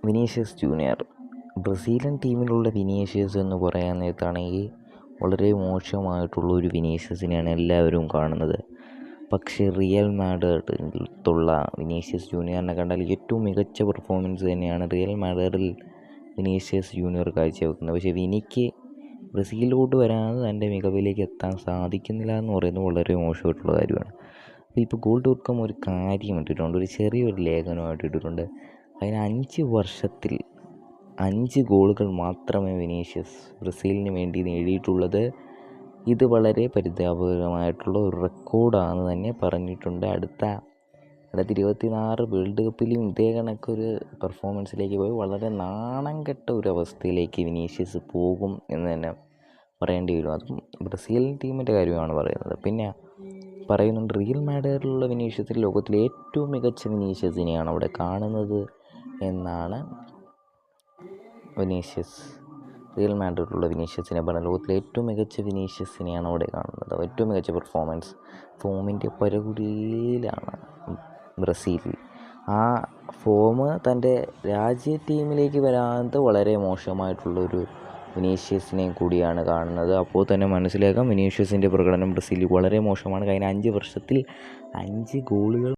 Vinicius junior. Brazilian ടീമിലുള്ള Vinicius എന്ന് പറയാൻ നേരത്താണെങ്കിൽ വളരെ മോശമായിട്ടുള്ളൊരു വിനീഷ്യസിനെയാണ് എല്ലാവരും കാണുന്നത്. പക്ഷേ റിയൽ മാഡ്രിഡിലുള്ള വിനീഷ്യസ് ജൂനിയറിനെ കണ്ടാൽ ഏറ്റവും മികച്ച പെർഫോമൻസ് തന്നെയാണ് റിയൽ മാഡ്രിഡിൽ വിനീഷ്യസ് ജൂനിയർ കാഴ്ചവെക്കുന്നത്. പക്ഷേ വിനിക്ക് ബ്രസീലിലോട്ട് വരാതെ തൻ്റെ മികവിലേക്ക് എത്താൻ സാധിക്കുന്നില്ല എന്ന് പറയുന്നത് വളരെ മോശമായിട്ടുള്ള കാര്യമാണ്. അപ്പോൾ ഇപ്പോൾ goal.com ഒരു കാര്യം ഇട്ടിട്ടുണ്ട്, ഒരു ചെറിയൊരു ലേഖനമായിട്ട് ഇട്ടിട്ടുണ്ട്. അതിന് 5 വർഷത്തിൽ 5 ഗോളുകൾ മാത്രമേ വിനീഷ്യസ് ബ്രസീലിന് വേണ്ടി നേടിയിട്ടുള്ളത്. ഇത് വളരെ പരിതാപകരമായിട്ടുള്ള ഒരു റെക്കോർഡാണെന്ന് തന്നെ പറഞ്ഞിട്ടുണ്ട്. അടുത്ത 2026 വേൾഡ് കപ്പിലും ഇതേ കണക്കൊരു പെർഫോമൻസിലേക്ക് പോയി വളരെ നാണം കെട്ട ഒരു അവസ്ഥയിലേക്ക് വിനീഷ്യസ് പോകും എന്ന് തന്നെ പറയേണ്ടി വരും. അതും ബ്രസീൽ ടീമിൻ്റെ കാര്യമാണ് പറയുന്നത്. പിന്നെ പറയുന്നുണ്ട്, റിയൽ മാഡ്രിഡിലുള്ള വിനീഷ്യസിൽ ലോകത്തിലെ ഏറ്റവും മികച്ച വിനീഷ്യസിനെയാണ് അവിടെ കാണുന്നത് എന്നാണ് റിയൽ മാഡ്രിഡിലുള്ള വിനീഷ്യസിനെ പറഞ്ഞാൽ ലോകത്തിലെ ഏറ്റവും മികച്ച വിനീഷ്യസിനെയാണ് അവിടെ കാണുന്നത്. ഏറ്റവും മികച്ച പെർഫോമൻസ് ഫോമിൻ്റെ പരകുടിയിലാണ് ബ്രസീൽ. ആ ഫോം തൻ്റെ രാജ്യ ടീമിലേക്ക് വരാതെ വളരെ മോശമായിട്ടുള്ളൊരു വിനീഷ്യസിനെയും കൂടിയാണ് കാണുന്നത്. അപ്പോൾ തന്നെ മനസ്സിലാക്കാം വിനീഷ്യസിൻ്റെ പ്രകടനം ബ്രസീലിൽ വളരെ മോശമാണ്. കഴിഞ്ഞ 5 വർഷത്തിൽ 5 ഗോളുകൾ